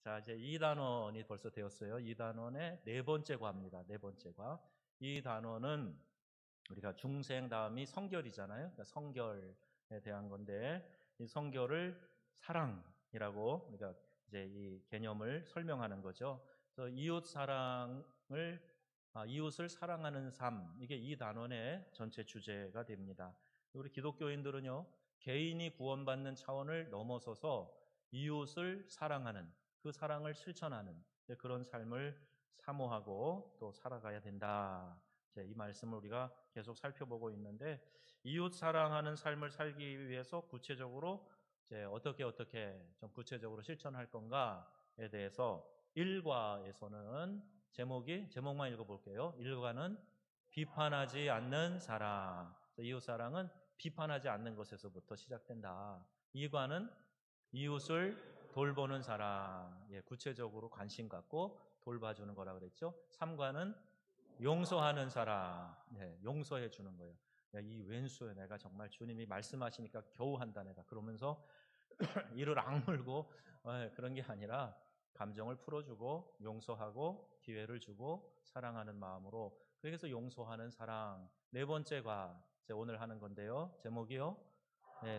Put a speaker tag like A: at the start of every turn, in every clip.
A: 자, 이제 2단원이 벌써 되었어요. 2단원의 네 번째 과입니다. 네 번째 과. 이 단원은 우리가 중생 다음이 성결이잖아요. 그러니까 성결에 대한 건데, 이 성결을 사랑이라고 우리가 이제 이 개념을 설명하는 거죠. 그래서 이웃을 사랑하는 삶, 이게 이 단원의 전체 주제가 됩니다. 우리 기독교인들은요, 개인이 구원받는 차원을 넘어서서 이웃을 사랑하는, 그 사랑을 실천하는 그런 삶을 사모하고 또 살아가야 된다. 이 말씀을 우리가 계속 살펴보고 있는데, 이웃 사랑하는 삶을 살기 위해서 구체적으로 이제 어떻게 좀 구체적으로 실천할 건가에 대해서 1과에서는 제목만 읽어볼게요. 1과는 비판하지 않는 사랑. 이웃 사랑은 비판하지 않는 것에서부터 시작된다. 2과는 이웃을 돌보는 사랑. 구체적으로 관심 갖고 돌봐주는 거라 그랬죠. 3과는 용서하는 사람, 용서해 주는 거예요. 이 왼수에 내가 정말 주님이 말씀하시니까 겨우 한다 내가 그러면서 이를 악물고 그런 게 아니라 감정을 풀어주고 용서하고 기회를 주고 사랑하는 마음으로, 그래서 용서하는 사랑. 네 번째가 오늘 하는 건데요. 제목이요.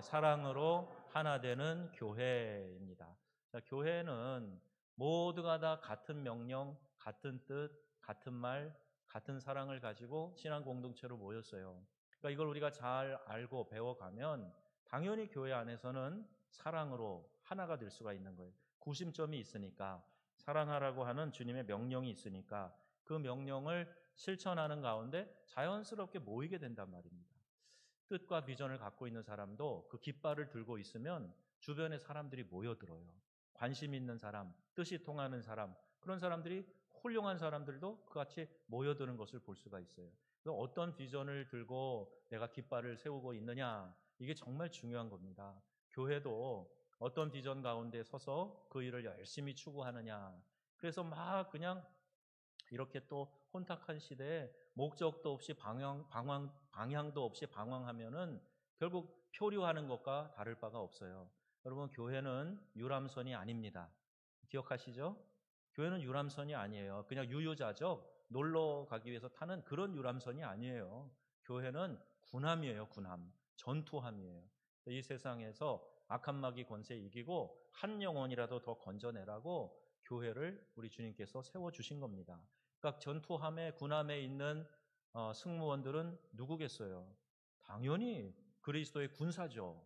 A: 사랑으로 하나 되는 교회입니다. 자, 교회는 모두가 다 같은 명령, 같은 뜻, 같은 말, 같은 사랑을 가지고 신앙 공동체로 모였어요. 그러니까 이걸 우리가 잘 알고 배워가면 당연히 교회 안에서는 사랑으로 하나가 될 수가 있는 거예요. 구심점이 있으니까, 사랑하라고 하는 주님의 명령이 있으니까 그 명령을 실천하는 가운데 자연스럽게 모이게 된단 말입니다. 뜻과 비전을 갖고 있는 사람도 그 깃발을 들고 있으면 주변에 사람들이 모여들어요. 관심 있는 사람, 뜻이 통하는 사람, 그런 사람들이, 훌륭한 사람들도 그같이 모여드는 것을 볼 수가 있어요. 어떤 비전을 들고 내가 깃발을 세우고 있느냐, 이게 정말 중요한 겁니다. 교회도 어떤 비전 가운데 서서 그 일을 열심히 추구하느냐, 그래서 막 그냥 이렇게 또 혼탁한 시대에 목적도 없이 방향도 없이 방황하면은 결국 표류하는 것과 다를 바가 없어요. 여러분, 교회는 유람선이 아닙니다. 기억하시죠? 교회는 유람선이 아니에요. 그냥 유유자적 놀러 가기 위해서 타는 그런 유람선이 아니에요. 교회는 군함이에요. 군함. 전투함이에요. 이 세상에서 악한 마귀 권세 이기고 한 영혼이라도 더 건져내라고 교회를 우리 주님께서 세워주신 겁니다. 그러니까 전투함에, 군함에 있는 승무원들은 누구겠어요? 당연히 그리스도의 군사죠.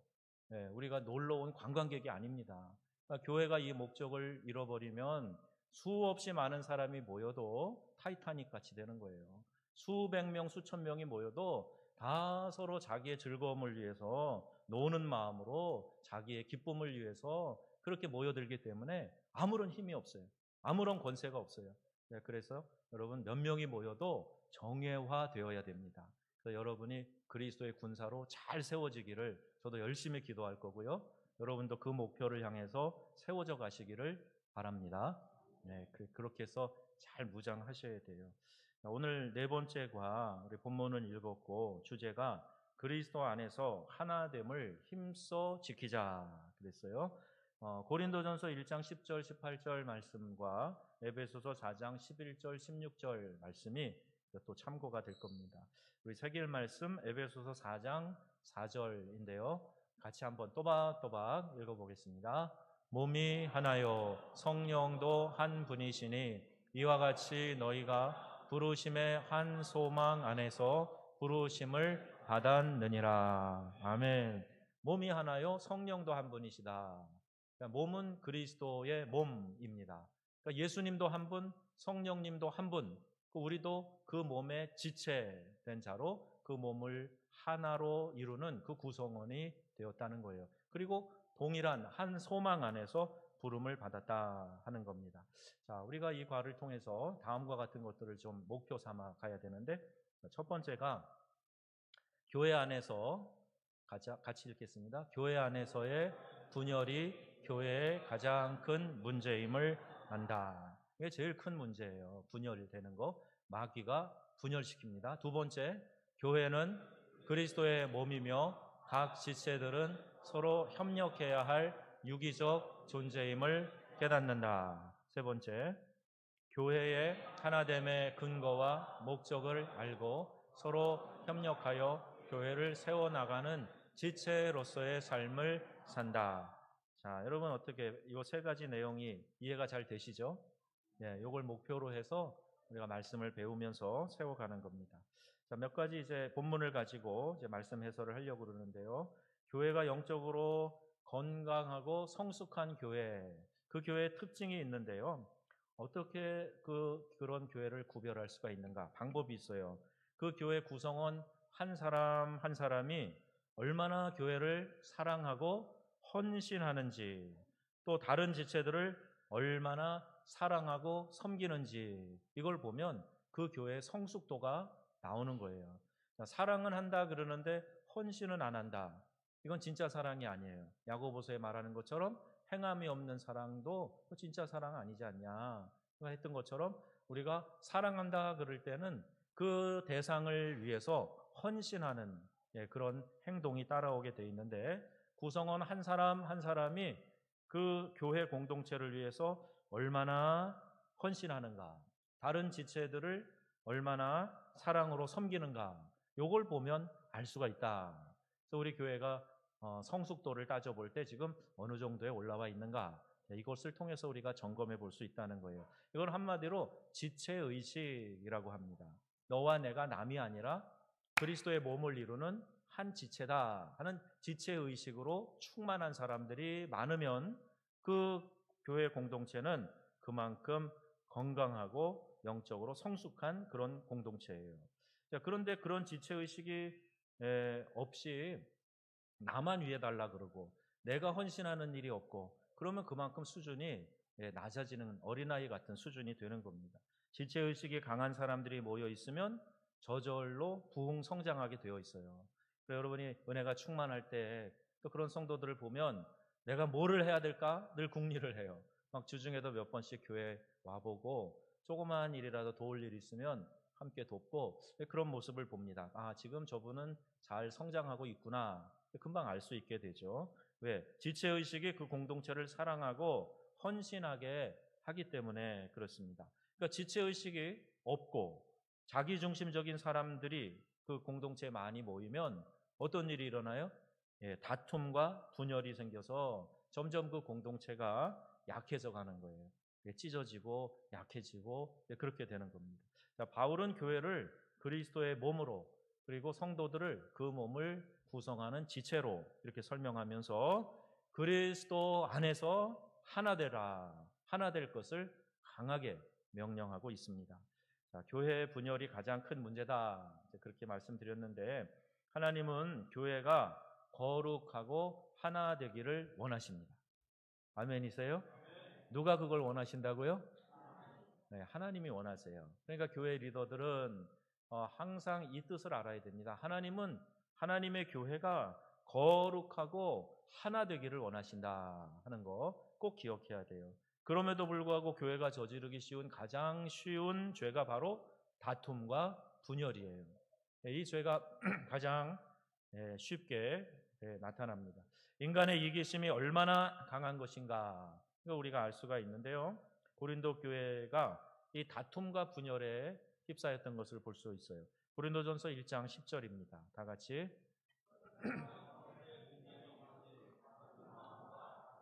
A: 우리가 놀러 온 관광객이 아닙니다. 그러니까 교회가 이 목적을 잃어버리면 수없이 많은 사람이 모여도 타이타닉 같이 되는 거예요. 수백 명, 수천 명이 모여도 다 서로 자기의 즐거움을 위해서 노는 마음으로 자기의 기쁨을 위해서 그렇게 모여들기 때문에 아무런 힘이 없어요. 아무런 권세가 없어요. 그래서 여러분, 몇 명이 모여도 정예화되어야 됩니다. 그래서 여러분이 그리스도의 군사로 잘 세워지기를 저도 열심히 기도할 거고요. 여러분도 그 목표를 향해서 세워져 가시기를 바랍니다. 그렇게 해서 잘 무장하셔야 돼요. 오늘 네 번째가 우리 본문은 읽었고, 주제가 그리스도 안에서 하나됨을 힘써 지키자 그랬어요. 고린도전서 1장 10절 18절 말씀과 에베소서 4장 11절 16절 말씀이 또 참고가 될 겁니다. 우리 새길 말씀 에베소서 4장 4절인데요. 같이 한번 또박또박 읽어보겠습니다. 몸이 하나요 성령도 한 분이시니 이와 같이 너희가 부르심의 한 소망 안에서 부르심을 받았느니라. 아멘. 몸이 하나요 성령도 한 분이시다. 그러니까 몸은 그리스도의 몸입니다. 그러니까 예수님도 한 분, 성령님도 한 분, 우리도 그 몸의 지체된 자로 그 몸을 하나로 이루는 그 구성원이 되었다는 거예요. 그리고 동일한 한 소망 안에서 부름을 받았다 하는 겁니다. 자, 우리가 이 과를 통해서 다음과 같은 것들을 좀 목표 삼아 가야 되는데, 첫 번째가 교회 안에서, 같이 읽겠습니다. 교회 안에서의 분열이 교회의 가장 큰 문제임을 안다. 이게 제일 큰 문제예요. 분열되는 거. 마귀가 분열시킵니다. 두 번째, 교회는 그리스도의 몸이며 각 지체들은 서로 협력해야 할 유기적 존재임을 깨닫는다. 세 번째, 교회의 하나됨의 근거와 목적을 알고 서로 협력하여 교회를 세워나가는 지체로서의 삶을 산다. 자, 여러분 어떻게 이 세 가지 내용이 이해가 잘 되시죠? 네, 이걸 목표로 해서 우리가 말씀을 배우면서 세워가는 겁니다. 자, 몇 가지 이제 본문을 가지고 이제 말씀 해설을 하려고 그러는데요. 교회가 영적으로 건강하고 성숙한 교회, 그 교회의 특징이 있는데요. 어떻게 그런 교회를 구별할 수가 있는가? 방법이 있어요. 그 교회 구성원 한 사람 한 사람이 얼마나 교회를 사랑하고 헌신하는지, 또 다른 지체들을 얼마나 사랑하고 섬기는지, 이걸 보면 그 교회의 성숙도가 나오는 거예요. 사랑은 한다 그러는데 헌신은 안 한다. 이건 진짜 사랑이 아니에요. 야고보서에 말하는 것처럼 행함이 없는 사랑도 진짜 사랑 아니지 않냐 했던 것처럼, 우리가 사랑한다 그럴 때는 그 대상을 위해서 헌신하는 그런 행동이 따라오게 돼 있는데, 구성원 한 사람 한 사람이 그 교회 공동체를 위해서 얼마나 헌신하는가, 다른 지체들을 얼마나 사랑으로 섬기는가, 요걸 보면 알 수가 있다. 그래서 우리 교회가 성숙도를 따져볼 때 지금 어느 정도에 올라와 있는가, 이것을 통해서 우리가 점검해 볼 수 있다는 거예요. 이걸 한마디로 지체의식이라고 합니다. 너와 내가 남이 아니라 그리스도의 몸을 이루는 한 지체다 하는 지체의식으로 충만한 사람들이 많으면 그 교회 공동체는 그만큼 건강하고 영적으로 성숙한 그런 공동체예요. 자, 그런데 그런 지체의식이 없이 나만 위해 달라 그러고 내가 헌신하는 일이 없고, 그러면 그만큼 수준이 낮아지는 어린아이 같은 수준이 되는 겁니다. 지체의식이 강한 사람들이 모여 있으면 저절로 부흥 성장하게 되어 있어요. 그래서 여러분이 은혜가 충만할 때 또 그런 성도들을 보면 내가 뭐를 해야 될까 늘 궁리를 해요. 막 주중에도 몇 번씩 교회 와보고 조그마한 일이라도 도울 일이 있으면 함께 돕고, 그런 모습을 봅니다. 아, 지금 저분은 잘 성장하고 있구나. 금방 알 수 있게 되죠. 왜? 지체의식이 그 공동체를 사랑하고 헌신하게 하기 때문에 그렇습니다. 그러니까 지체의식이 없고 자기중심적인 사람들이 그 공동체에 많이 모이면 어떤 일이 일어나요? 다툼과 분열이 생겨서 점점 그 공동체가 약해져 가는 거예요. 찢어지고 약해지고 그렇게 되는 겁니다. 자, 바울은 교회를 그리스도의 몸으로, 그리고 성도들을 그 몸을 구성하는 지체로 이렇게 설명하면서 그리스도 안에서 하나 되라, 하나 될 것을 강하게 명령하고 있습니다. 자, 교회의 분열이 가장 큰 문제다, 그렇게 말씀드렸는데, 하나님은 교회가 거룩하고 하나 되기를 원하십니다. 아멘이세요? 누가 그걸 원하신다고요? 네, 하나님이 원하세요. 그러니까 교회 리더들은 항상 이 뜻을 알아야 됩니다. 하나님은 하나님의 교회가 거룩하고 하나 되기를 원하신다 하는 거 꼭 기억해야 돼요. 그럼에도 불구하고 교회가 저지르기 쉬운 가장 쉬운 죄가 바로 다툼과 분열이에요. 이 죄가 가장 쉽게 나타납니다. 인간의 이기심이 얼마나 강한 것인가, 이거 우리가 알 수가 있는데요. 고린도 교회가 이 다툼과 분열에 휩싸였던 것을 볼 수 있어요. 고린도전서 1장 10절입니다. 다 같이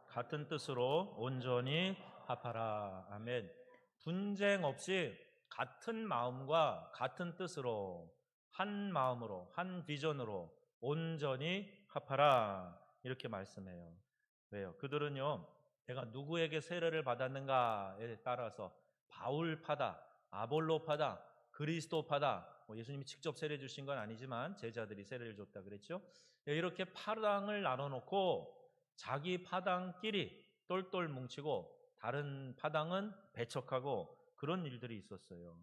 A: 같은 뜻으로 온전히 합하라. 아멘. 분쟁 없이 같은 마음과 같은 뜻으로 한 마음으로 한 비전으로 온전히 합하라, 이렇게 말씀해요. 왜요? 그들은요, 내가 누구에게 세례를 받았는가에 따라서 바울파다, 아볼로파다, 그리스도파다, 예수님이 직접 세례 주신 건 아니지만 제자들이 세례를 줬다 그랬죠. 이렇게 파당을 나눠놓고 자기 파당끼리 똘똘 뭉치고 다른 파당은 배척하고 그런 일들이 있었어요.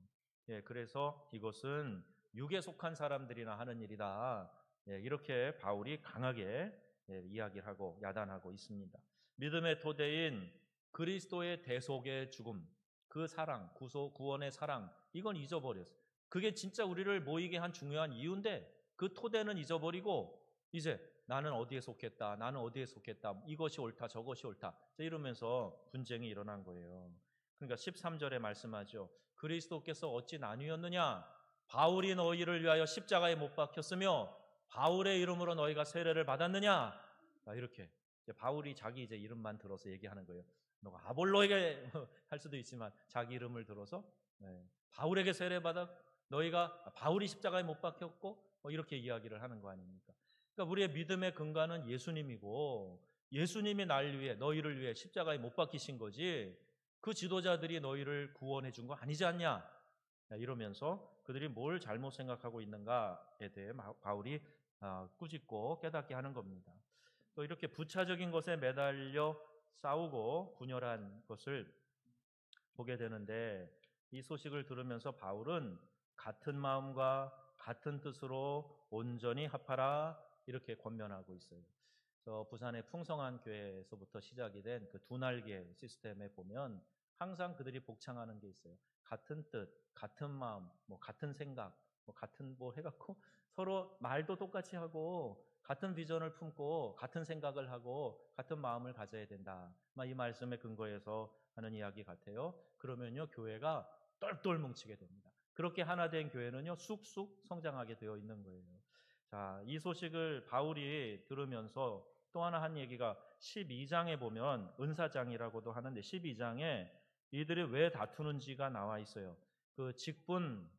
A: 그래서 이것은 육에 속한 사람들이나 하는 일이다, 이렇게 바울이 강하게 이야기를 하고 야단하고 있습니다. 믿음의 토대인 그리스도의 대속의 죽음, 그 사랑, 구원의 사랑, 이건 잊어버렸어요. 그게 진짜 우리를 모이게 한 중요한 이유인데 그 토대는 잊어버리고 이제 나는 어디에 속했다, 나는 어디에 속했다, 이것이 옳다, 저것이 옳다, 이러면서 분쟁이 일어난 거예요. 그러니까 13절에 말씀하죠. 그리스도께서 어찌 나뉘었느냐? 바울이 너희를 위하여 십자가에 못 박혔으며 바울의 이름으로 너희가 세례를 받았느냐? 이렇게 바울이 자기 이제 이름만 들어서 얘기하는 거예요. 너가 아볼로에게 할 수도 있지만 자기 이름을 들어서 바울에게 세례 받아 너희가 바울이 십자가에 못 박혔고 이렇게 이야기를 하는 거 아닙니까? 그러니까 우리의 믿음의 근간은 예수님이고 예수님이 날 위해 너희를 위해 십자가에 못 박히신 거지 그 지도자들이 너희를 구원해 준 거 아니지 않냐? 이러면서 그들이 뭘 잘못 생각하고 있는가에 대해 바울이 꾸짖고 깨닫게 하는 겁니다. 또 이렇게 부차적인 것에 매달려 싸우고 분열한 것을 보게 되는데 이 소식을 들으면서 바울은 같은 마음과 같은 뜻으로 온전히 합하라 이렇게 권면하고 있어요. 저 부산의 풍성한 교회에서부터 시작이 된 그 두 날개 시스템에 보면 항상 그들이 복창하는 게 있어요. 같은 뜻, 같은 마음, 같은 생각, 같은 해갖고 서로 말도 똑같이 하고 같은 비전을 품고 같은 생각을 하고 같은 마음을 가져야 된다. 이 말씀의 근거에서 하는 이야기 같아요. 그러면요 교회가 똘똘 뭉치게 됩니다. 그렇게 하나 된 교회는요 쑥쑥 성장하게 되어 있는 거예요. 자, 이 소식을 바울이 들으면서 또 하나 한 얘기가 12장에 보면 은사장이라고도 하는데 12장에 이들이 왜 다투는지가 나와 있어요. 그 직분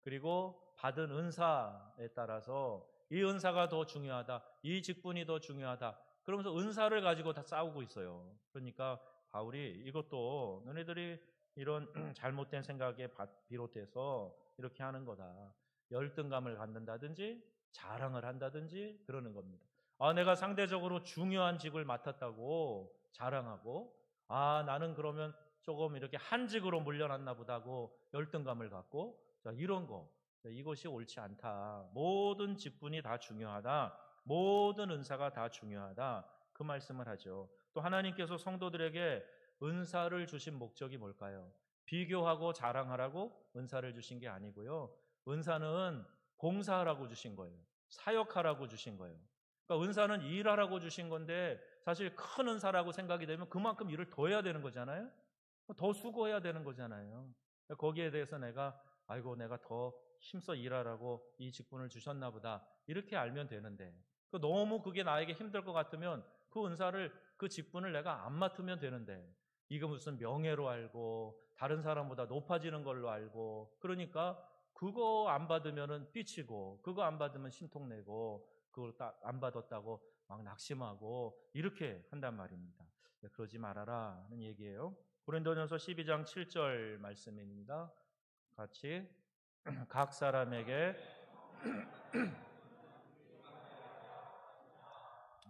A: 그리고 받은 은사에 따라서 이 은사가 더 중요하다, 이 직분이 더 중요하다. 그러면서 은사를 가지고 다 싸우고 있어요. 그러니까 바울이 이것도 너네들이 이런 잘못된 생각에 비롯해서 이렇게 하는 거다. 열등감을 갖는다든지 자랑을 한다든지 그러는 겁니다. 내가 상대적으로 중요한 직을 맡았다고 자랑하고 나는 그러면 조금 이렇게 한직으로 물려났나 보다고 열등감을 갖고 이런 거 이것이 옳지 않다. 모든 직분이 다 중요하다. 모든 은사가 다 중요하다. 그 말씀을 하죠. 또 하나님께서 성도들에게 은사를 주신 목적이 뭘까요? 비교하고 자랑하라고 은사를 주신 게 아니고요. 은사는 봉사하라고 주신 거예요. 사역하라고 주신 거예요. 그러니까 은사는 일하라고 주신 건데 사실 큰 은사라고 생각이 되면 그만큼 일을 더 해야 되는 거잖아요. 더 수고해야 되는 거잖아요. 거기에 대해서 내가 더 힘써 일하라고 이 직분을 주셨나 보다 이렇게 알면 되는데 너무 그게 나에게 힘들 것 같으면 그 은사를 그 직분을 내가 안 맡으면 되는데 이거 무슨 명예로 알고 다른 사람보다 높아지는 걸로 알고 그러니까 그거 안 받으면은 삐치고 그거 안 받으면 심통내고 그걸 안 받았다고 막 낙심하고 이렇게 한단 말입니다. 그러지 말아라 하는 얘기예요. 고린도전서 12장 7절 말씀입니다. 같이 각 사람에게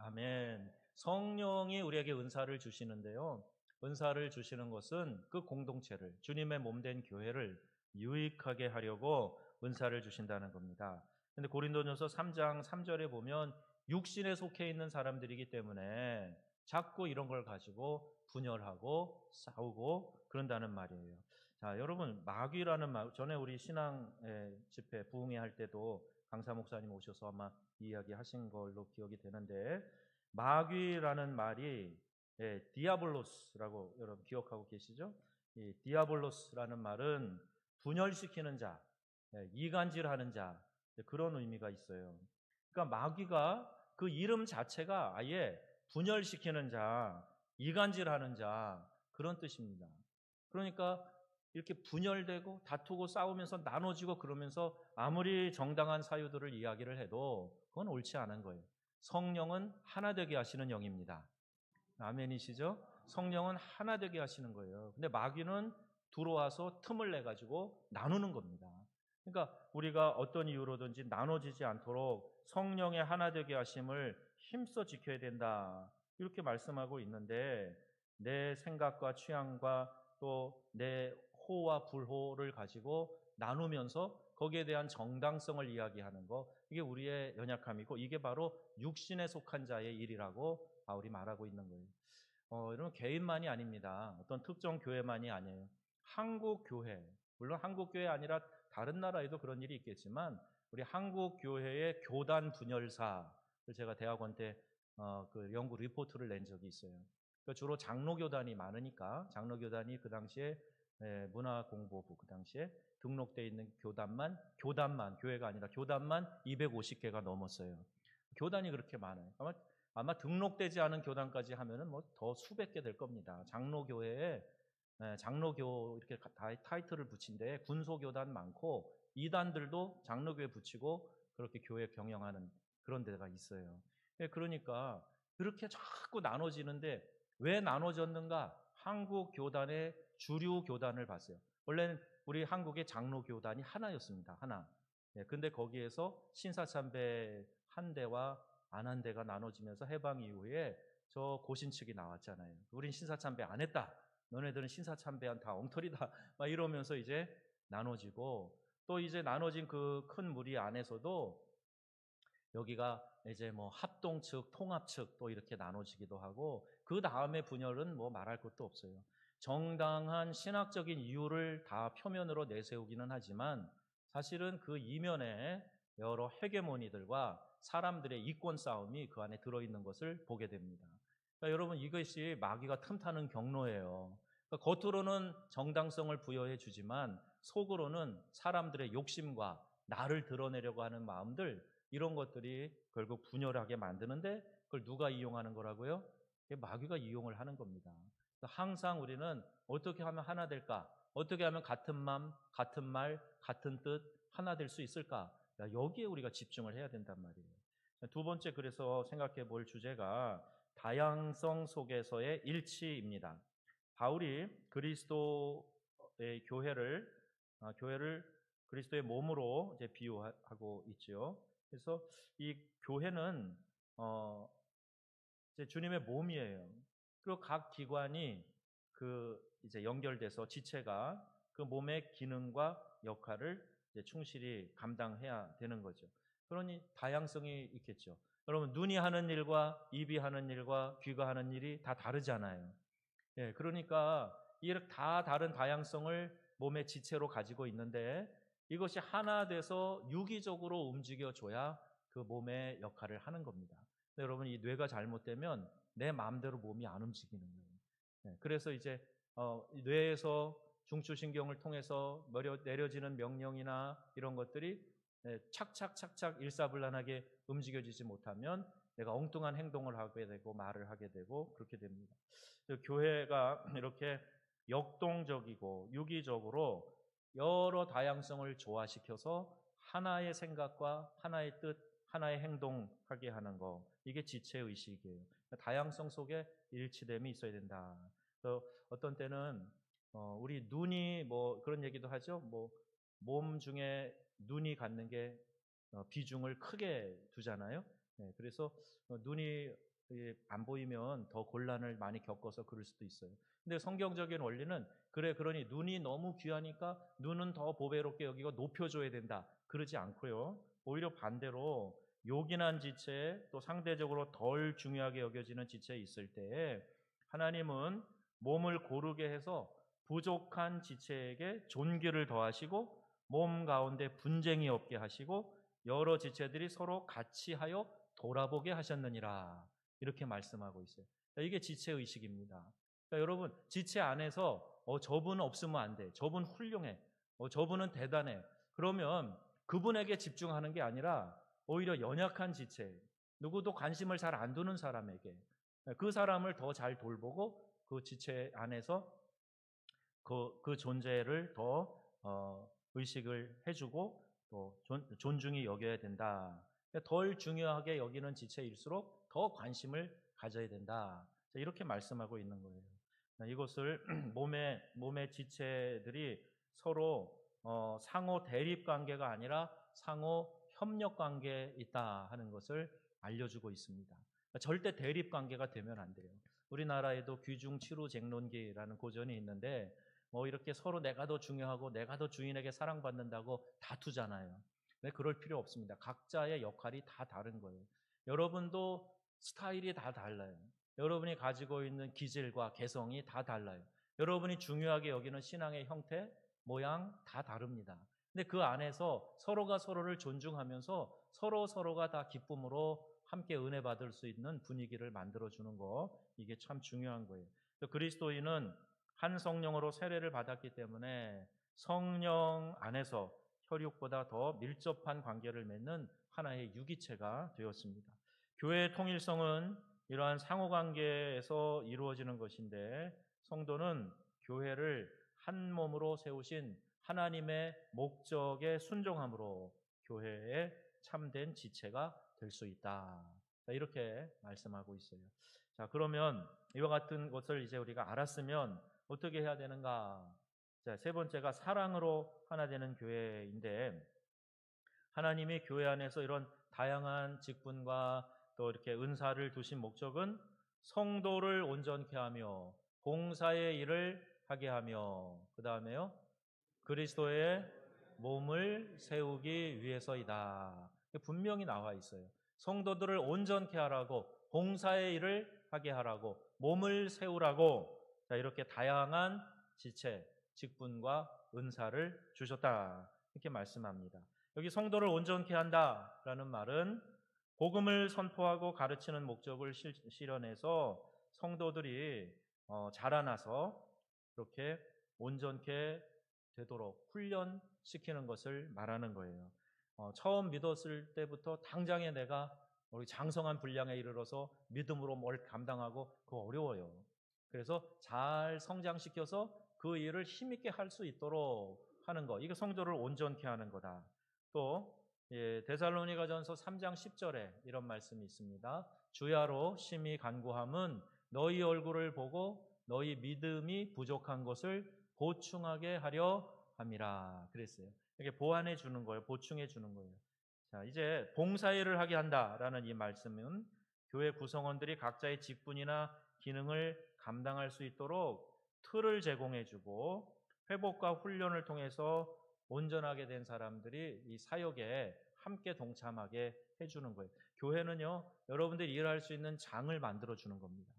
A: 아멘. 성령이 우리에게 은사를 주시는데요. 은사를 주시는 것은 그 공동체를 주님의 몸된 교회를 유익하게 하려고 은사를 주신다는 겁니다. 근데 고린도전서 3장 3절에 보면 육신에 속해 있는 사람들이기 때문에 자꾸 이런 걸 가지고 분열하고 싸우고 그런다는 말이에요. 자, 여러분 마귀라는 말 전에 우리 신앙 집회 부흥회 할 때도 강사 목사님 오셔서 아마 이야기하신 걸로 기억이 되는데 마귀라는 말이 디아블로스라고 여러분 기억하고 계시죠? 이 디아블로스라는 말은 분열시키는 자, 이간질하는 자 그런 의미가 있어요. 그러니까 마귀가 그 이름 자체가 아예 분열시키는 자, 이간질하는 자 그런 뜻입니다. 그러니까 이렇게 분열되고 다투고 싸우면서 나눠지고 그러면서 아무리 정당한 사유들을 이야기를 해도 그건 옳지 않은 거예요. 성령은 하나 되게 하시는 영입니다. 아멘이시죠? 성령은 하나 되게 하시는 거예요. 근데 마귀는 들어와서 틈을 내 가지고 나누는 겁니다. 그러니까 우리가 어떤 이유로든지 나눠지지 않도록 성령의 하나 되게 하심을 힘써 지켜야 된다. 이렇게 말씀하고 있는데 내 생각과 취향과 또 내 호와 불호를 가지고 나누면서 거기에 대한 정당성을 이야기하는 거 이게 우리의 연약함이고 이게 바로 육신에 속한 자의 일이라고 바울이 말하고 있는 거예요. 이런 개인만이 아닙니다. 어떤 특정 교회만이 아니에요. 한국 교회, 물론 한국 교회 아니라 다른 나라에도 그런 일이 있겠지만 우리 한국 교회의 교단 분열사 제가 대학원 때 그 연구 리포트를 낸 적이 있어요. 그러니까 주로 장로교단이 많으니까 장로교단이 그 당시에 문화공보부 그 당시에 등록돼 있는 교단만 교회가 아니라 교단만 250개가 넘었어요. 교단이 그렇게 많아요. 아마 등록되지 않은 교단까지 하면은 뭐 더 수백 개 될 겁니다. 장로교회에 장로교 이렇게 타이틀을 붙인데 군소교단 많고 이단들도 장로교회 붙이고 그렇게 교회 경영하는 그런 데가 있어요. 그러니까 그렇게 자꾸 나눠지는데 왜 나눠졌는가? 한국 교단의 주류 교단을 봤어요. 원래는 우리 한국의 장로교단이 하나였습니다. 하나. 근데 거기에서 신사참배 한 대와 안 한 대가 나눠지면서 해방 이후에 저 고신 측이 나왔잖아요. 우린 신사참배 안 했다. 너네들은 신사참배한 다 엉터리다. 막 이러면서 이제 나눠지고 또 이제 나눠진 그 큰 무리 안에서도 여기가 이제 뭐 합동 측, 통합 측 또 이렇게 나눠지기도 하고 그 다음에 분열은 뭐 말할 것도 없어요. 정당한 신학적인 이유를 다 표면으로 내세우기는 하지만 사실은 그 이면에 여러 헤게모니들과 사람들의 이권 싸움이 그 안에 들어있는 것을 보게 됩니다. 그러니까 여러분 이것이 마귀가 틈타는 경로예요. 그러니까 겉으로는 정당성을 부여해 주지만 속으로는 사람들의 욕심과 나를 드러내려고 하는 마음들 이런 것들이 결국 분열하게 만드는데 그걸 누가 이용하는 거라고요? 마귀가 이용을 하는 겁니다. 항상 우리는 어떻게 하면 하나 될까? 어떻게 하면 같은 마음, 같은 말, 같은 뜻 하나 될 수 있을까? 여기에 우리가 집중을 해야 된단 말이에요. 두 번째 그래서 생각해 볼 주제가 다양성 속에서의 일치입니다. 바울이 그리스도의 교회를 그리스도의 몸으로 이제 비유하고 있죠. 그래서 이 교회는 이제 주님의 몸이에요. 그리고 각 기관이 그 이제 연결돼서 지체가 그 몸의 기능과 역할을 이제 충실히 감당해야 되는 거죠. 그러니 다양성이 있겠죠. 여러분 눈이 하는 일과 입이 하는 일과 귀가 하는 일이 다 다르잖아요. 예, 그러니까 이렇게 다 다른 다양성을 몸의 지체로 가지고 있는데 이것이 하나 돼서 유기적으로 움직여줘야 그 몸의 역할을 하는 겁니다. 여러분 이 뇌가 잘못되면 내 마음대로 몸이 안 움직이는 거예요. 예, 그래서 이제 이 뇌에서 중추신경을 통해서 내려지는 명령이나 이런 것들이 착착착착 일사불란하게 움직여지지 못하면 내가 엉뚱한 행동을 하게 되고 말을 하게 되고 그렇게 됩니다. 교회가 이렇게 역동적이고 유기적으로 여러 다양성을 조화시켜서 하나의 생각과 하나의 뜻, 하나의 행동하게 하는 거 이게 지체의식이에요. 다양성 속에 일치됨이 있어야 된다. 그래서 어떤 때는 우리 눈이 뭐 그런 얘기도 하죠. 뭐 몸 중에 눈이 갖는 게 비중을 크게 두잖아요. 네, 그래서 눈이 안 보이면 더 곤란을 많이 겪어서 그럴 수도 있어요. 근데 성경적인 원리는 그래 그러니 눈이 너무 귀하니까 눈은 더 보배롭게 여기고 높여줘야 된다. 그러지 않고요. 오히려 반대로 요긴한 지체 또 상대적으로 덜 중요하게 여겨지는 지체에 있을 때 하나님은 몸을 고르게 해서 부족한 지체에게 존귀를 더하시고 몸 가운데 분쟁이 없게 하시고 여러 지체들이 서로 같이 하여 돌아보게 하셨느니라 이렇게 말씀하고 있어요. 이게 지체의식입니다. 그러니까 여러분 지체 안에서 저분 없으면 안 돼. 저분 훌륭해. 저분은 대단해. 그러면 그분에게 집중하는 게 아니라 오히려 연약한 지체, 누구도 관심을 잘 안 두는 사람에게 그 사람을 더 잘 돌보고 그 지체 안에서 그 존재를 더 의식을 해주고 또 존중히 여겨야 된다. 덜 중요하게 여기는 지체일수록 더 관심을 가져야 된다. 이렇게 말씀하고 있는 거예요. 이것을 몸의 지체들이 서로 상호 대립 관계가 아니라 상호 협력 관계에 있다 하는 것을 알려주고 있습니다. 절대 대립 관계가 되면 안 돼요. 우리나라에도 귀중치루쟁론기라는 고전이 있는데 이렇게 서로 내가 더 중요하고 내가 더 주인에게 사랑받는다고 다투잖아요. 네, 그럴 필요 없습니다. 각자의 역할이 다 다른 거예요. 여러분도 스타일이 다 달라요. 여러분이 가지고 있는 기질과 개성이 다 달라요. 여러분이 중요하게 여기는 신앙의 형태, 모양 다 다릅니다. 근데 그 안에서 서로가 서로를 존중하면서 서로가 다 기쁨으로 함께 은혜 받을 수 있는 분위기를 만들어주는 거, 이게 참 중요한 거예요. 그리스도인은 한 성령으로 세례를 받았기 때문에 성령 안에서 혈육보다 더 밀접한 관계를 맺는 하나의 유기체가 되었습니다. 교회의 통일성은 이러한 상호관계에서 이루어지는 것인데, 성도는 교회를 한 몸으로 세우신 하나님의 목적에 순종함으로 교회의 참된 지체가 될 수 있다. 이렇게 말씀하고 있어요. 자, 그러면 이와 같은 것을 이제 우리가 알았으면 어떻게 해야 되는가? 자, 세 번째가 사랑으로 하나 되는 교회인데, 하나님이 교회 안에서 이런 다양한 직분과 또 이렇게 은사를 두신 목적은 성도를 온전케 하며 봉사의 일을 하게 하며, 그 다음에요, 그리스도의 몸을 세우기 위해서이다. 분명히 나와 있어요. 성도들을 온전케 하라고, 봉사의 일을 하게 하라고, 몸을 세우라고, 자, 이렇게 다양한 지체, 직분과 은사를 주셨다. 이렇게 말씀합니다. 여기 성도를 온전케 한다라는 말은 복음을 선포하고 가르치는 목적을 실현해서 성도들이 자라나서 이렇게 온전케 되도록 훈련시키는 것을 말하는 거예요. 처음 믿었을 때부터 당장에 내가 우리 장성한 분량에 이르러서 믿음으로 뭘 감당하고 그거 어려워요. 그래서 잘 성장시켜서 그 일을 힘있게 할 수 있도록 하는 거, 이게 성도를 온전케 하는 거다. 또 데살로니가전서 3장 10절에 이런 말씀이 있습니다. 주야로 심히 간구함은 너희 얼굴을 보고 너희 믿음이 부족한 것을 보충하게 하려 함이라 그랬어요. 이게 보완해 주는 거예요. 보충해 주는 거예요. 자, 이제 봉사일을 하게 한다라는 이 말씀은 교회 구성원들이 각자의 직분이나 기능을 감당할 수 있도록 틀을 제공해 주고 회복과 훈련을 통해서 온전하게 된 사람들이 이 사역에 함께 동참하게 해주는 거예요. 교회는요, 여러분들이 일할 수 있는 장을 만들어 주는 겁니다.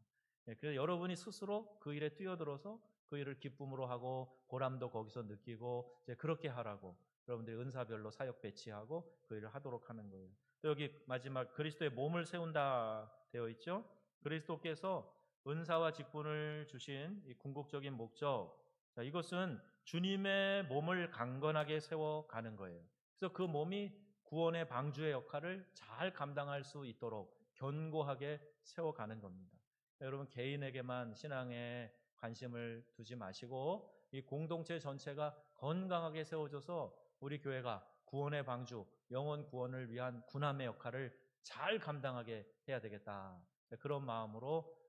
A: 그래서 여러분이 스스로 그 일에 뛰어들어서 그 일을 기쁨으로 하고 보람도 거기서 느끼고 이제 그렇게 하라고, 여러분들이 은사별로 사역 배치하고 그 일을 하도록 하는 거예요. 또 여기 마지막 그리스도의 몸을 세운다 되어 있죠. 그리스도께서 은사와 직분을 주신 이 궁극적인 목적, 자, 이것은 주님의 몸을 강건하게 세워가는 거예요. 그래서 그 몸이 구원의 방주의 역할을 잘 감당할 수 있도록 견고하게 세워가는 겁니다. 여러분, 개인에게만 신앙에 관심을 두지 마시고 이 공동체 전체가 건강하게 세워져서 우리 교회가 구원의 방주, 영혼 구원을 위한 군함의 역할을 잘 감당하게 해야 되겠다. 그런 마음으로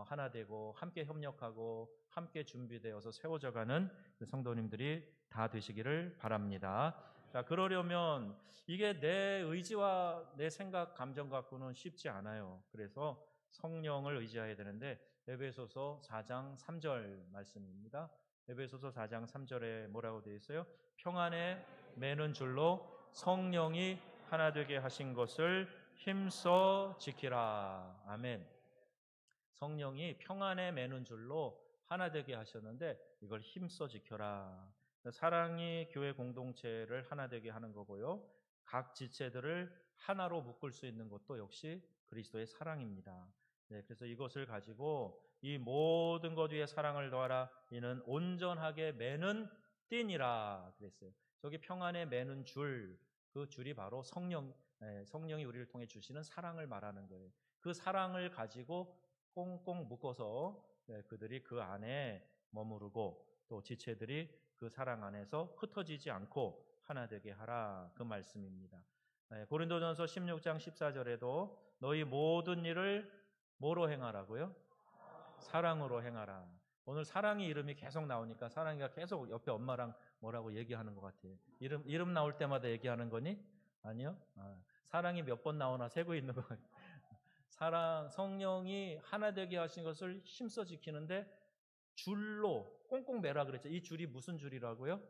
A: 하나 되고 함께 협력하고 함께 준비되어서 세워져가는 성도님들이 다 되시기를 바랍니다. 자, 그러려면 이게 내 의지와 내 생각, 감정 갖고는 쉽지 않아요. 그래서 성령을 의지해야 되는데 에베소서 4장 3절 말씀입니다. 에베소서 4장 3절에 뭐라고 되어 있어요? 평안에 매는 줄로 성령이 하나 되게 하신 것을 힘써 지키라. 아멘. 성령이 평안에 매는 줄로 하나 되게 하셨는데 이걸 힘써 지켜라. 사랑이 교회 공동체를 하나 되게 하는 거고요. 각 지체들을 하나로 묶을 수 있는 것도 역시 그리스도의 사랑입니다. 네, 그래서 이것을 가지고 이 모든 것 위에 사랑을 더하라. 이는 온전하게 매는 띠니라 그랬어요. 저기 평안에 매는 줄, 그 줄이 바로 성령이 우리를 통해 주시는 사랑을 말하는 거예요. 그 사랑을 가지고 꽁꽁 묶어서 그들이 그 안에 머무르고 또 지체들이 그 사랑 안에서 흩어지지 않고 하나 되게 하라, 그 말씀입니다. 고린도전서 16장 14절에도 너희 모든 일을 뭐로 행하라고요? 사랑으로 행하라. 오늘 사랑이 이름이 계속 나오니까 사랑이가 계속 옆에 엄마랑 뭐라고 얘기하는 것 같아요. 이름 나올 때마다 얘기하는 거니? 아니요. 사랑이 몇 번 나오나 세고 있는 것 같아요. 사랑, 성령이 하나 되게 하신 것을 힘써 지키는데 줄로 꽁꽁 매라 그랬죠. 이 줄이 무슨 줄이라고요?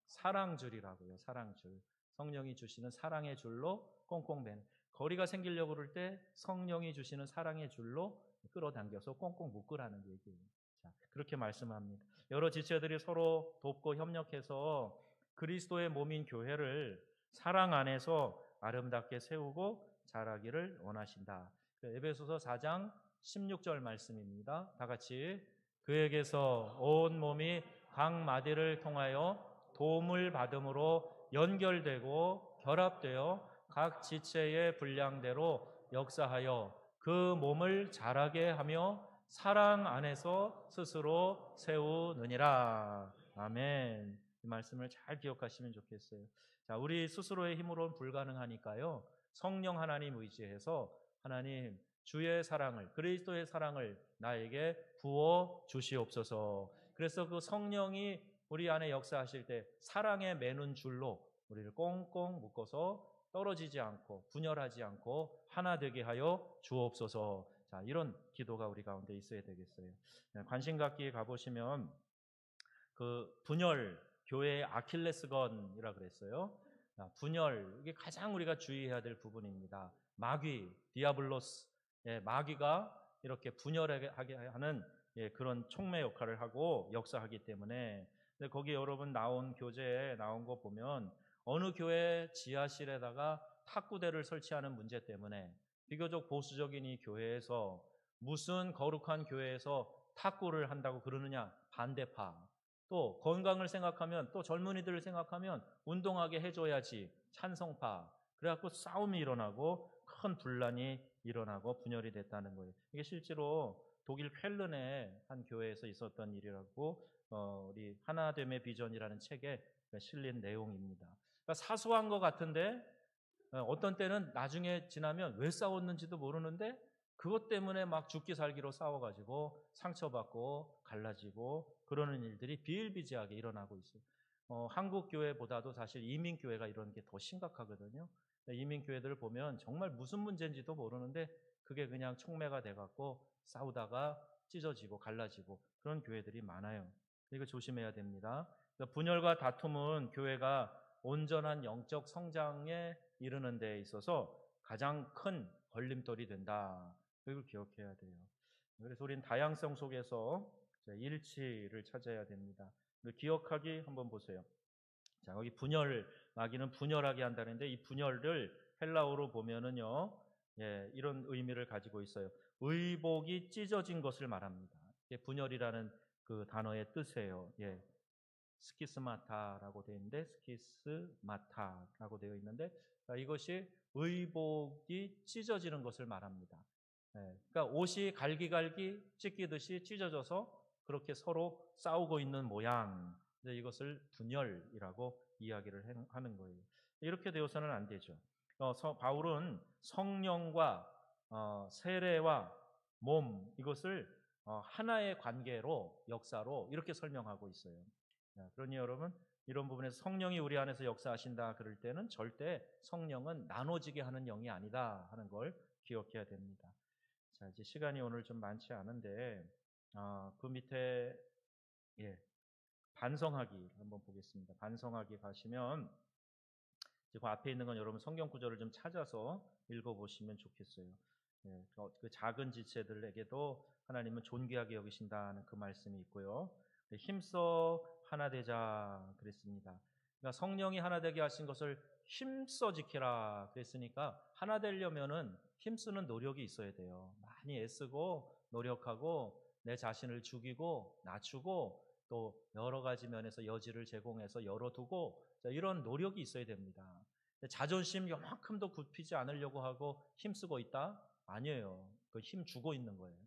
A: 사랑줄이라고요. 사랑줄. 성령이 주시는 사랑의 줄로 꽁꽁 매는. 거리가 생기려고 그럴 때 성령이 주시는 사랑의 줄로 끌어당겨서 꽁꽁 묶으라는 얘기예요. 자, 그렇게 말씀합니다. 여러 지체들이 서로 돕고 협력해서 그리스도의 몸인 교회를 사랑 안에서 아름답게 세우고 자라기를 원하신다. 에베소서 4장 16절 말씀입니다. 다 같이 그에게서 온 몸이 각 마디를 통하여 도움을 받음으로 연결되고 결합되어 각 지체의 분량대로 역사하여 그 몸을 자라게 하며 사랑 안에서 스스로 세우느니라. 아멘. 이 말씀을 잘 기억하시면 좋겠어요. 자, 우리 스스로의 힘으로는 불가능하니까요. 성령 하나님 의지해서 하나님 주의 사랑을, 그리스도의 사랑을 나에게 부어 주시옵소서. 그래서 그 성령이 우리 안에 역사하실 때 사랑의 매는 줄로 우리를 꽁꽁 묶어서 떨어지지 않고 분열하지 않고 하나 되게 하여 주옵소서. 자, 이런 기도가 우리 가운데 있어야 되겠어요. 관심 갖기에 가보시면 그 분열, 교회의 아킬레스건이라 그랬어요. 분열, 이게 가장 우리가 주의해야 될 부분입니다. 마귀, 디아블로스, 마귀가 이렇게 분열하게 하는 그런 촉매 역할을 하고 역사하기 때문에, 근데 거기 여러분 나온 교재에 나온 거 보면 어느 교회 지하실에다가 탁구대를 설치하는 문제 때문에 비교적 보수적인 이 교회에서 무슨 거룩한 교회에서 탁구를 한다고 그러느냐, 반대파. 또 건강을 생각하면, 또 젊은이들을 생각하면 운동하게 해줘야지, 찬성파. 그래갖고 싸움이 일어나고 큰 분란이 일어나고 분열이 됐다는 거예요. 이게 실제로 독일 펠른의 한 교회에서 있었던 일이라고 우리 하나됨의 비전이라는 책에 실린 내용입니다. 그러니까 사소한 것 같은데 어떤 때는 나중에 지나면 왜 싸웠는지도 모르는데 그것 때문에 막 죽기 살기로 싸워가지고 상처받고 갈라지고 그러는 일들이 비일비재하게 일어나고 있어요. 한국 교회보다도 사실 이민 교회가 이런 게 더 심각하거든요. 이민 교회들을 보면 정말 무슨 문제인지도 모르는데 그게 그냥 촉매가 돼갖고 싸우다가 찢어지고 갈라지고 그런 교회들이 많아요. 이거 조심해야 됩니다. 분열과 다툼은 교회가 온전한 영적 성장에 이르는 데 있어서 가장 큰 걸림돌이 된다. 이걸 기억해야 돼요. 그래서 우리는 다양성 속에서 일치를 찾아야 됩니다. 기억하기 한번 보세요. 자, 거기 분열, 마귀는 분열하게 한다는데 이 분열을 헬라어로 보면은요, 이런 의미를 가지고 있어요. 의복이 찢어진 것을 말합니다. 분열이라는 그 단어의 뜻이에요. 스키스마타라고 되어 있는데 스키스마타라고 되어 있는데 이것이 의복이 찢어지는 것을 말합니다. 그러니까 옷이 갈기갈기 찢기듯이 찢어져서 그렇게 서로 싸우고 있는 모양. 이것을 분열이라고 이야기를 하는 거예요. 이렇게 되어서는 안 되죠. 바울은 성령과 세례와 몸 이것을 하나의 관계로 역사로 이렇게 설명하고 있어요. 그러니 여러분 이런 부분에서 성령이 우리 안에서 역사하신다 그럴 때는 절대 성령은 나눠지게 하는 영이 아니다 하는 걸 기억해야 됩니다. 자, 이제 시간이 오늘 좀 많지 않은데 그 밑에 반성하기 한번 보겠습니다. 반성하기 가시면 그 앞에 있는 건 여러분 성경 구절을 좀 찾아서 읽어보시면 좋겠어요. 그 작은 지체들에게도 하나님은 존귀하게 여기신다는 그 말씀이 있고요. 힘써 하나 되자 그랬습니다. 그러니까 성령이 하나 되게 하신 것을 힘써 지키라 그랬으니까 하나 되려면은 힘쓰는 노력이 있어야 돼요. 많이 애쓰고 노력하고 내 자신을 죽이고 낮추고 또 여러 가지 면에서 여지를 제공해서 열어두고 이런 노력이 있어야 됩니다. 자존심 요만큼도 굽히지 않으려고 하고 힘쓰고 있다? 아니에요. 그 힘 주고 있는 거예요.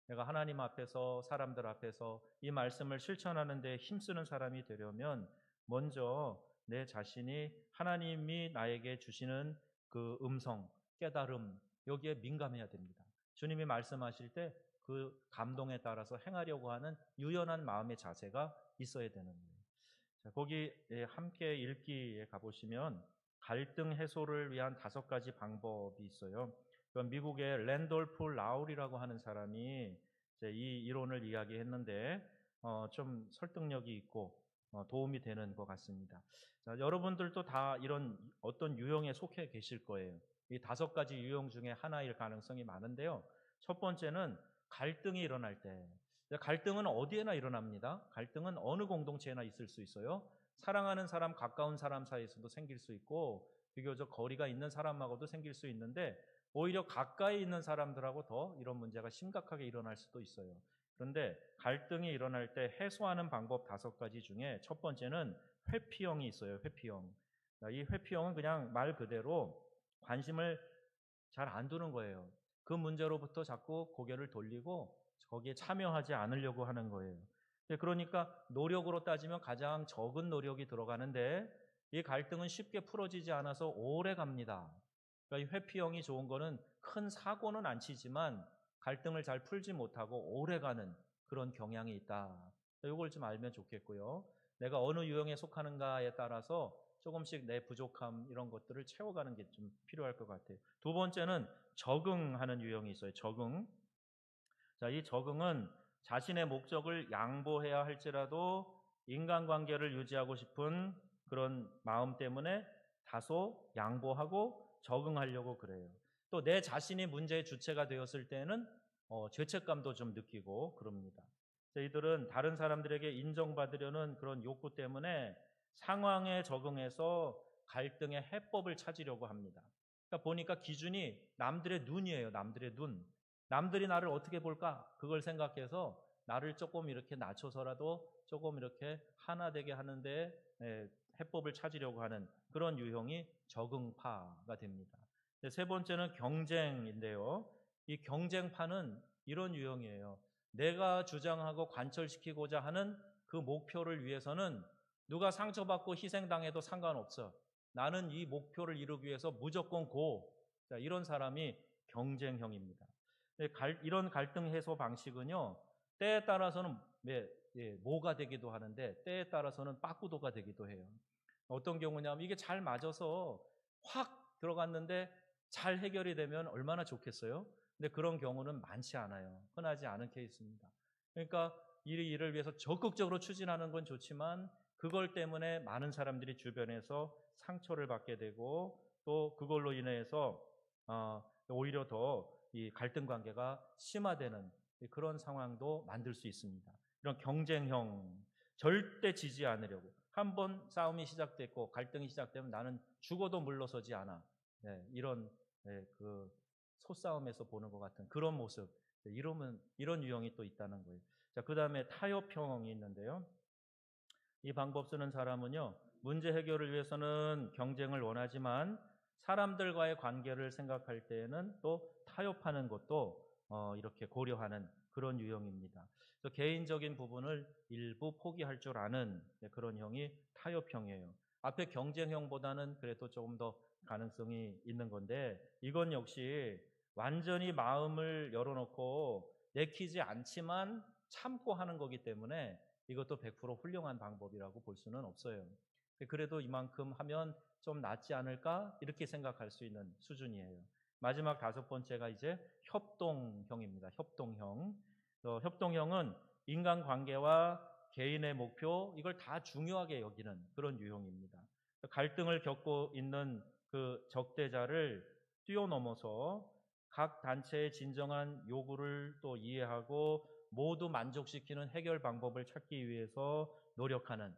A: 내가 하나님 앞에서 사람들 앞에서 이 말씀을 실천하는 데 힘쓰는 사람이 되려면 먼저 내 자신이 하나님이 나에게 주시는 그 음성, 깨달음 여기에 민감해야 됩니다. 주님이 말씀하실 때 그 감동에 따라서 행하려고 하는 유연한 마음의 자세가 있어야 되는 거예요. 자, 거기 함께 읽기에 가보시면 갈등 해소를 위한 5가지 방법이 있어요. 미국의 랜돌프 라울이라고 하는 사람이 이 이론을 이야기했는데 좀 설득력이 있고 도움이 되는 것 같습니다. 자, 여러분들도 다 이런 어떤 유형에 속해 계실 거예요. 이 5가지 유형 중에 하나일 가능성이 많은데요. 첫 번째는 갈등이 일어날 때, 갈등은 어디에나 일어납니다. 갈등은 어느 공동체에나 있을 수 있어요. 사랑하는 사람, 가까운 사람 사이에서도 생길 수 있고 비교적 거리가 있는 사람하고도 생길 수 있는데 오히려 가까이 있는 사람들하고 더 이런 문제가 심각하게 일어날 수도 있어요. 그런데 갈등이 일어날 때 해소하는 방법 5가지 중에 첫 번째는 회피형이 있어요. 회피형. 이 회피형은 그냥 말 그대로 관심을 잘 안 두는 거예요. 그 문제로부터 자꾸 고개를 돌리고 거기에 참여하지 않으려고 하는 거예요. 그러니까 노력으로 따지면 가장 적은 노력이 들어가는데 이 갈등은 쉽게 풀어지지 않아서 오래 갑니다. 그러니까 이 회피형이 좋은 거는 큰 사고는 안 치지만 갈등을 잘 풀지 못하고 오래 가는 그런 경향이 있다. 이걸 좀 알면 좋겠고요. 내가 어느 유형에 속하는가에 따라서 조금씩 내 부족함 이런 것들을 채워가는 게 좀 필요할 것 같아요. 두 번째는 적응하는 유형이 있어요. 적응. 자, 이 적응은 자신의 목적을 양보해야 할지라도 인간관계를 유지하고 싶은 그런 마음 때문에 다소 양보하고 적응하려고 그래요. 또 내 자신이 문제의 주체가 되었을 때는 죄책감도 좀 느끼고 그럽니다. 저희들은 다른 사람들에게 인정받으려는 그런 욕구 때문에 상황에 적응해서 갈등의 해법을 찾으려고 합니다. 그러니까 보니까 기준이 남들의 눈이에요. 남들의 눈. 남들이 나를 어떻게 볼까? 그걸 생각해서 나를 조금 이렇게 낮춰서라도 조금 이렇게 하나 되게 하는데 해법을 찾으려고 하는 그런 유형이 적응파가 됩니다. 세 번째는 경쟁인데요. 이 경쟁파는 이런 유형이에요. 내가 주장하고 관철시키고자 하는 그 목표를 위해서는 누가 상처받고 희생당해도 상관없어. 나는 이 목표를 이루기 위해서 무조건 고. 자, 이런 사람이 경쟁형입니다. 이런 갈등 해소 방식은요, 때에 따라서는 뭐가 되기도 하는데 때에 따라서는 빠꾸도가 되기도 해요. 어떤 경우냐면 이게 잘 맞아서 확 들어갔는데 잘 해결이 되면 얼마나 좋겠어요? 근데 그런 경우는 많지 않아요. 흔하지 않은 케이스입니다. 그러니까 이 일을 위해서 적극적으로 추진하는 건 좋지만 그걸 때문에 많은 사람들이 주변에서 상처를 받게 되고 또 그걸로 인해서 오히려 더 이 갈등 관계가 심화되는 그런 상황도 만들 수 있습니다. 이런 경쟁형, 절대 지지 않으려고. 한번 싸움이 시작됐고 갈등이 시작되면 나는 죽어도 물러서지 않아. 이런 그 소싸움에서 보는 것 같은 그런 모습. 이런 유형이 또 있다는 거예요. 자, 그 다음에 타협형이 있는데요. 이 방법 쓰는 사람은요, 문제 해결을 위해서는 경쟁을 원하지만 사람들과의 관계를 생각할 때에는 또 타협하는 것도 이렇게 고려하는 그런 유형입니다. 그래서 개인적인 부분을 일부 포기할 줄 아는 그런 형이 타협형이에요. 앞에 경쟁형보다는 그래도 조금 더 가능성이 있는 건데 이건 역시 완전히 마음을 열어놓고 내키지 않지만 참고 하는 거기 때문에 이것도 100% 훌륭한 방법이라고 볼 수는 없어요. 그래도 이만큼 하면 좀 낫지 않을까? 이렇게 생각할 수 있는 수준이에요. 마지막 5번째가 이제 협동형입니다. 협동형. 협동형은 인간관계와 개인의 목표, 이걸 다 중요하게 여기는 그런 유형입니다. 갈등을 겪고 있는 그 적대자를 뛰어넘어서 각 단체의 진정한 요구를 또 이해하고 모두 만족시키는 해결 방법을 찾기 위해서 노력하는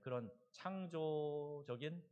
A: 그런 창조적인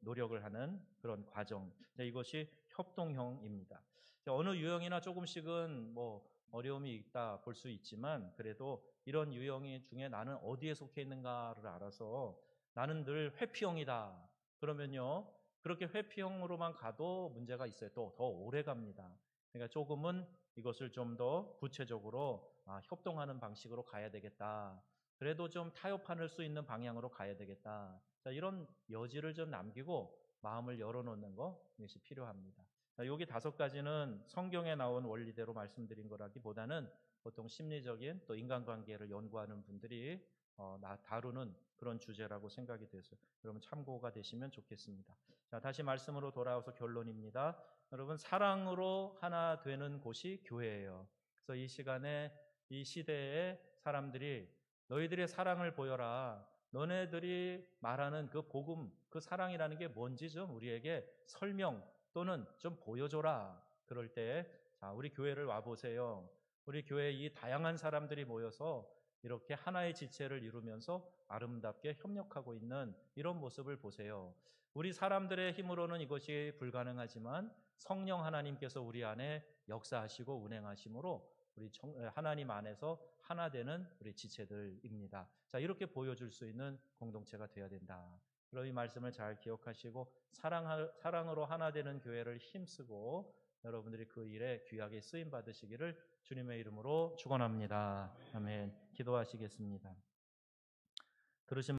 A: 노력을 하는 그런 과정. 이것이 협동형입니다. 어느 유형이나 조금씩은 뭐 어려움이 있다 볼 수 있지만 그래도 이런 유형 중에 나는 어디에 속해 있는가를 알아서 나는 늘 회피형이다. 그러면요. 그렇게 회피형으로만 가도 문제가 있어요. 또 더 오래 갑니다. 그러니까 조금은 이것을 좀 더 구체적으로 협동하는 방식으로 가야 되겠다. 그래도 좀 타협할 수 있는 방향으로 가야 되겠다. 자, 이런 여지를 좀 남기고 마음을 열어놓는 것이 필요합니다. 여기 5가지는 성경에 나온 원리대로 말씀드린 거라기보다는 보통 심리적인 또 인간관계를 연구하는 분들이 다루는 그런 주제라고 생각이 돼서 여러분 참고가 되시면 좋겠습니다. 자, 다시 말씀으로 돌아와서 결론입니다. 여러분, 사랑으로 하나 되는 곳이 교회예요. 그래서 이 시간에 이 시대에 사람들이 너희들의 사랑을 보여라. 너네들이 말하는 그 복음, 그 사랑이라는 게 뭔지 좀 우리에게 설명 또는 좀 보여줘라. 그럴 때, 자, 우리 교회를 와보세요. 우리 교회에 이 다양한 사람들이 모여서 이렇게 하나의 지체를 이루면서 아름답게 협력하고 있는 이런 모습을 보세요. 우리 사람들의 힘으로는 이것이 불가능하지만 성령 하나님께서 우리 안에 역사하시고 운행하심으로 우리 하나님 안에서 하나 되는 우리 지체들입니다. 자, 이렇게 보여줄 수 있는 공동체가 되어야 된다. 그럼 이 말씀을 잘 기억하시고 사랑으로 하나 되는 교회를 힘쓰고 여러분들이 그 일에 귀하게 쓰임 받으시기를 주님의 이름으로 축원합니다. 아멘. 기도하시겠습니다. 들으신